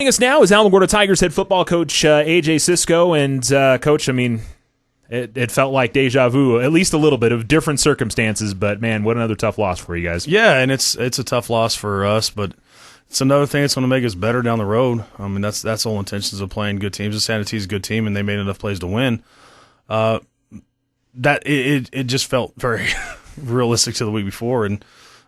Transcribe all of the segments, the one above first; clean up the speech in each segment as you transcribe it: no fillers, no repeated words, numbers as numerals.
Joining us now is Alamogordo Tigers head football coach AJ Cisco. And, Coach, I mean, it felt like deja vu, at least a little bit of different circumstances. But, man, what another tough loss for you guys. Yeah, and it's a tough loss for us, but it's another thing that's going to make us better down the road. I mean, that's the whole intentions of playing good teams. The Santa Teresa is a good team, and they made enough plays to win. It just felt very realistic to the week before, and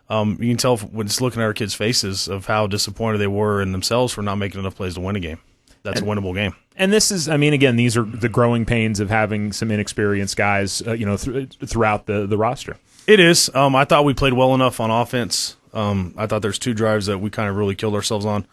you can tell when just looking at our kids' faces of how disappointed they were in themselves for not making enough plays to win a game. That's a winnable game. And this is, I mean, again, these are the growing pains of having some inexperienced guys, throughout the roster. It is. I thought we played well enough on offense. I thought there's 2 drives that we kind of really killed ourselves on.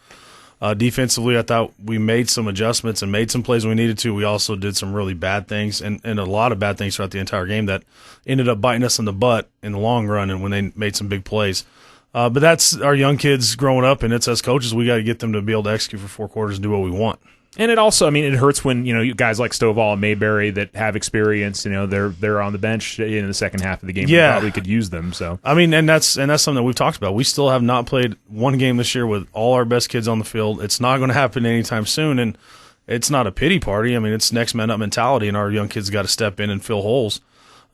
Defensively, I thought we made some adjustments and made some plays when we needed to. We also did some really bad things and a lot of bad things throughout the entire game that ended up biting us in the butt in the long run and when they made some big plays. But that's our young kids growing up, and it's us coaches. We got to get them to be able to execute for 4 quarters and do what we want. And it also, I mean, it hurts when, you guys like Stovall and Mayberry that have experience, they're on the bench in the second half of the game. Yeah. We probably could use them. So I mean, and that's something that we've talked about. We still have not played one game this year with all our best kids on the field. It's not going to happen anytime soon, and it's not a pity party. I mean, it's next man up mentality, and our young kids got to step in and fill holes.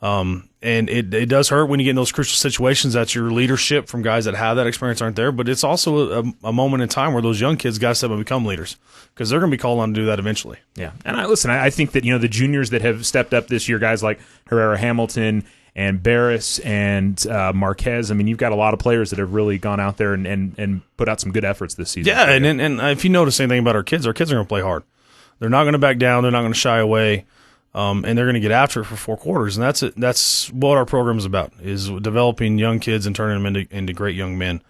And it does hurt when you get in those crucial situations that your leadership from guys that have that experience aren't there, but it's also a moment in time where those young kids got to step up and become leaders because they're going to be called on to do that eventually. Yeah, and I think that, the juniors that have stepped up this year, guys like Herrera Hamilton and Barris and Marquez, I mean, you've got a lot of players that have really gone out there and put out some good efforts this season. Yeah, and if you notice anything about our kids are going to play hard. They're not going to back down. They're not going to shy away. And they're going to get after it for 4 quarters, and that's it. That's what our program is about: is developing young kids and turning them into great young men.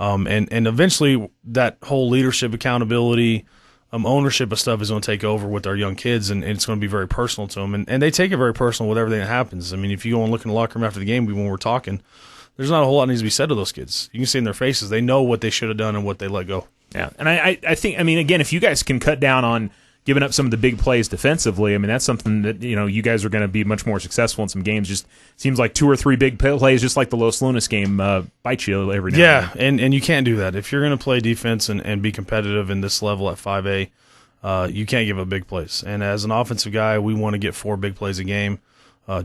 And eventually, that whole leadership, accountability, ownership of stuff is going to take over with our young kids, and it's going to be very personal to them. And they take it very personal with everything that happens. I mean, if you go and look in the locker room after the game when we're talking, there's not a whole lot that needs to be said to those kids. You can see in their faces they know what they should have done and what they let go. Yeah, and I think, I mean, again, if you guys can cut down on giving up some of the big plays defensively, I mean, that's something that, you guys are going to be much more successful in some games. Just seems like 2 or 3 big plays, just like the Los Lunas game, bite you every now and then. Yeah, and you can't do that. If you're going to play defense and be competitive in this level at 5A, you can't give up big plays. And as an offensive guy, we want to get 4 big plays a game,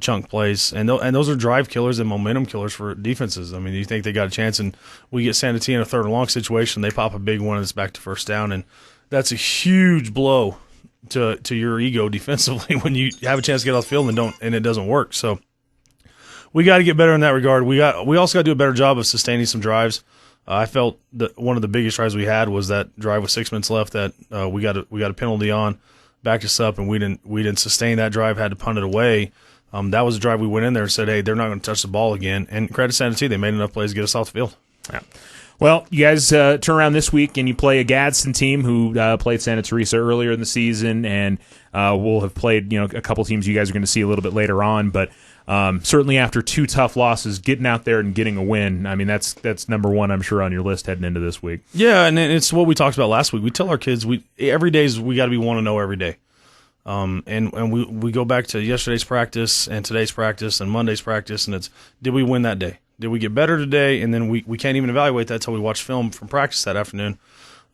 chunk plays. And those are drive killers and momentum killers for defenses. I mean, you think they got a chance, and we get Santa Teresa in a 3rd and long situation, they pop a big one, and it's back to first down. And that's a huge blow to your ego defensively when you have a chance to get off the field and it doesn't work. So we got to get better in that regard. We also got to do a better job of sustaining some drives. I felt that one of the biggest drives we had was that drive with 6 minutes left that we got a penalty on, backed us up, and we didn't sustain that drive. Had to punt it away. That was a drive we went in there and said, hey, they're not going to touch the ball again. And credit Santa Teresa, they made enough plays to get us off the field. Yeah. Well, you guys turn around this week and you play a Gadsden team who played Santa Teresa earlier in the season, and we'll have played a couple teams you guys are going to see a little bit later on. But certainly after 2 tough losses, getting out there and getting a win, I mean, that's number 1, I'm sure, on your list heading into this week. Yeah, and it's what we talked about last week. We tell our kids every day we got to be 1-0 every day. And we go back to yesterday's practice and today's practice and Monday's practice, and it's, did we win that day? Did we get better today? And then we can't even evaluate that until we watch film from practice that afternoon.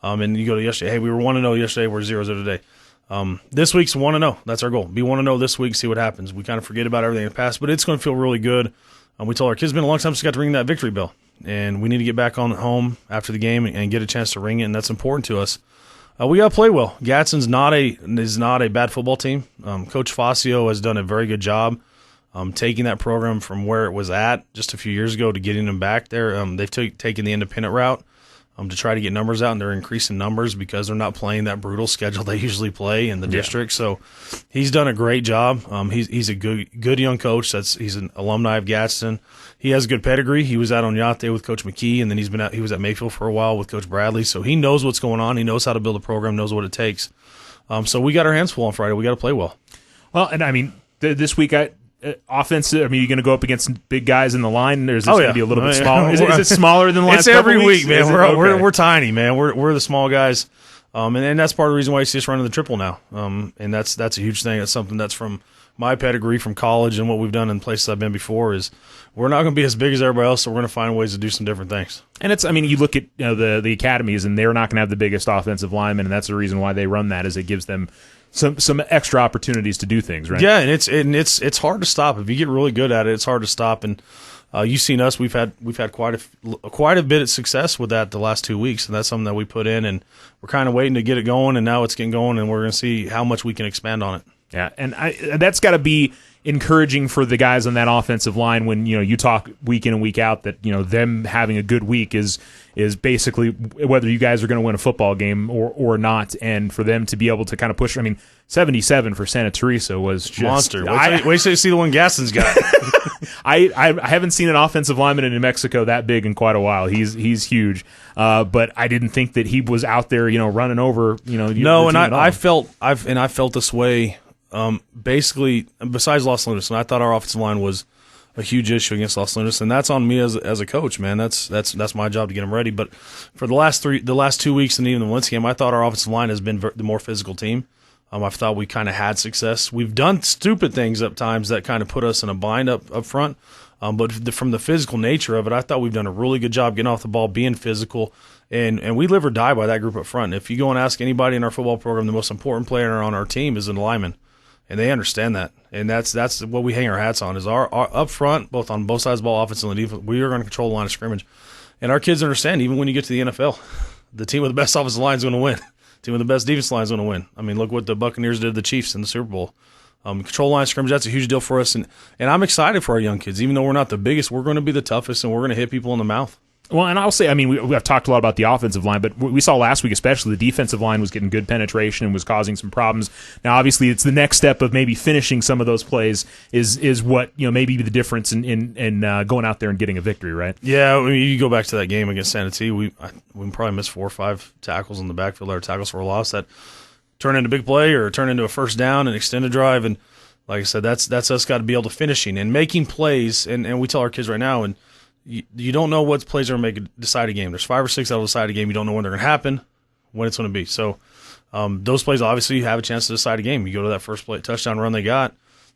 And you go to yesterday, hey, we were 1-0 yesterday, we're 0-0 today. This week's 1-0. That's our goal. Be 1-0 this week, see what happens. We kind of forget about everything in the past, but it's going to feel really good. We told our kids it's been a long time since we got to ring that victory bell, and we need to get back on home after the game and get a chance to ring it, and that's important to us. We got to play well. Gadsden's not a bad football team. Coach Fascio has done a very good job taking that program from where it was at just a few years ago to getting them back there. They've taken the independent route to try to get numbers out, and they're increasing numbers because they're not playing that brutal schedule they usually play in the district. So he's done a great job. He's a good young coach. He's an alumni of Gadsden. He has a good pedigree. He was out on Yate with Coach McKee, and then he was at Mayfield for a while with Coach Bradley. So he knows what's going on. He knows how to build a program, knows what it takes. So we got our hands full on Friday. We got to play well. Well, and I mean, this week offense, I mean, you're going to go up against big guys in the line. There's going to be a little bit smaller. Is it smaller than the last It's every couple week, weeks? man. We're tiny, man. We're the small guys. And that's part of the reason why you see us running the triple now. And that's a huge thing. It's something that's from my pedigree from college and what we've done in places I've been before is we're not going to be as big as everybody else, so we're going to find ways to do some different things. And you look at the academies, and they're not going to have the biggest offensive linemen, and that's the reason why they run that, is it gives them some extra opportunities to do things, right? Yeah, and it's hard to stop. If you get really good at it, it's hard to stop. And you've seen us; we've had quite a bit of success with that the last 2 weeks, and that's something that we put in, and we're kind of waiting to get it going, and now it's getting going, and we're going to see how much we can expand on it. Yeah, and that's got to be encouraging for the guys on that offensive line when you talk week in and week out that them having a good week is basically whether you guys are going to win a football game or not, and for them to be able to kind of push. 77 for Santa Teresa was just monster. Wait till you see the one Gadsden's got. I haven't seen an offensive lineman in New Mexico that big in quite a while. He's huge, but I didn't think that he was out there running over No, and I felt this way. Basically, besides Los Lunas, and I thought our offensive line was a huge issue against Los Lunas, and that's on me as a coach, man. That's my job to get them ready. But for the last 2 weeks, and even the Valencia game, I thought our offensive line has been the more physical team. I thought we kind of had success. We've done stupid things at times that kind of put us in a bind up front. But from the physical nature of it, I thought we've done a really good job getting off the ball, being physical, and we live or die by that group up front. If you go and ask anybody in our football program, the most important player on our team is a lineman. And they understand that, and that's what we hang our hats on. Is our up front, both on both sides of the ball, offense and defense, we are going to control the line of scrimmage, and our kids understand. Even when you get to the NFL, the team with the best offensive line is going to win. The team with the best defensive line is going to win. Look what the Buccaneers did to the Chiefs in the Super Bowl. Control line of scrimmage, that's a huge deal for us, and I'm excited for our young kids. Even though we're not the biggest, we're going to be the toughest, and we're going to hit people in the mouth. Well, and I'll say, we've talked a lot about the offensive line, but we saw last week especially the defensive line was getting good penetration and was causing some problems. Now, obviously, it's the next step of maybe finishing some of those plays is what maybe the difference in going out there and getting a victory, right? Yeah, you go back to that game against Santa Teresa, we probably missed 4 or 5 tackles in the backfield, or tackles for a loss that turn into a big play or turn into a first down and extended drive. And like I said, that's us got to be able to finishing and making plays. And we tell our kids right now, and you don't know what plays are going to decide a game. There's 5 or 6 that will decide a game. You don't know when they're going to happen, when it's going to be. So those plays, obviously, you have a chance to decide a game. You go to that first play, touchdown run they got.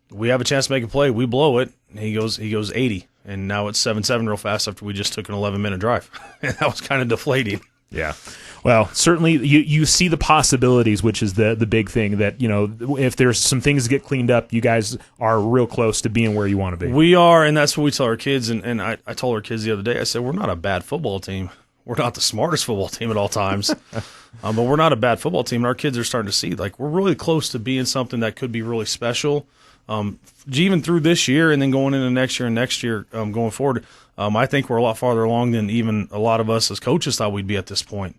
We have a chance to make a play. We blow it. And he goes 80. And now it's 7-7 real fast after we just took an 11-minute drive. And that was kind of deflating. Yeah. Well, certainly you see the possibilities, which is the big thing that, if there's some things that get cleaned up, you guys are real close to being where you want to be. We are, and that's what we tell our kids. And I told our kids the other day, I said, we're not a bad football team. We're not the smartest football team at all times, but we're not a bad football team. And our kids are starting to see, we're really close to being something that could be really special. Even through this year and then going into next year going forward, I think we're a lot farther along than even a lot of us as coaches thought we'd be at this point.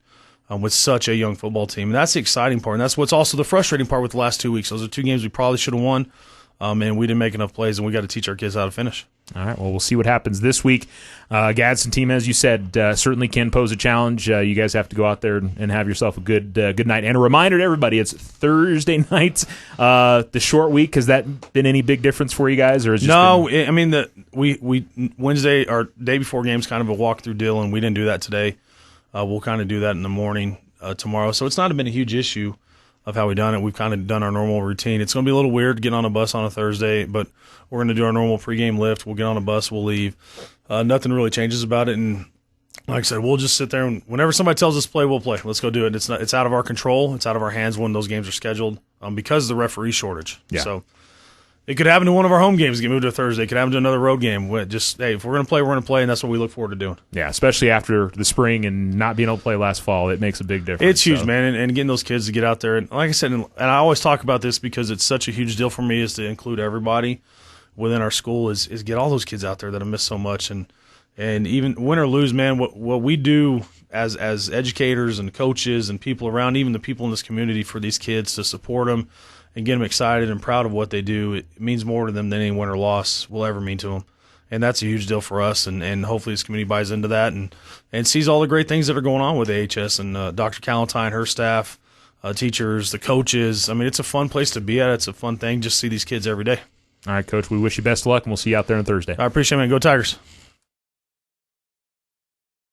With such a young football team. And that's the exciting part, and that's what's also the frustrating part with the last 2 weeks. Those are 2 games we probably should have won, and we didn't make enough plays, and we got to teach our kids how to finish. All right, well, we'll see what happens this week. Gadsden team, as you said, certainly can pose a challenge. You guys have to go out there and have yourself a good night. And a reminder to everybody, it's Thursday night, the short week. Has that been any big difference for you guys? Or we Wednesday, our day before game's kind of a walkthrough deal, and we didn't do that today. We'll kind of do that in the morning tomorrow. So it's not been a huge issue of how we've done it. We've kind of done our normal routine. It's going to be a little weird to get on a bus on a Thursday, but we're going to do our normal pregame lift. We'll get on a bus. We'll leave. Nothing really changes about it. And like I said, we'll just sit there, and whenever somebody tells us to play, we'll play. Let's go do it. It's out of our control. It's out of our hands when those games are scheduled because of the referee shortage. Yeah. So it could happen to one of our home games get moved to Thursday. It could happen to another road game. If we're going to play, we're going to play, and that's what we look forward to doing. Yeah, especially after the spring and not being able to play last fall, it makes a big difference. It's huge, man, and getting those kids to get out there. And like I said, and I always talk about this because it's such a huge deal for me is to include everybody within our school is get all those kids out there that have missed so much. And even win or lose, man, what we do as educators and coaches and people around, even the people in this community for these kids to support them and get them excited and proud of what they do, it means more to them than any win or loss will ever mean to them. And that's a huge deal for us, and hopefully this community buys into that and sees all the great things that are going on with AHS and Dr. Callentine, her staff, teachers, the coaches. It's a fun place to be at. It's a fun thing. Just see these kids every day. All right, Coach, we wish you best of luck, and we'll see you out there on Thursday. I appreciate it, man. Go Tigers.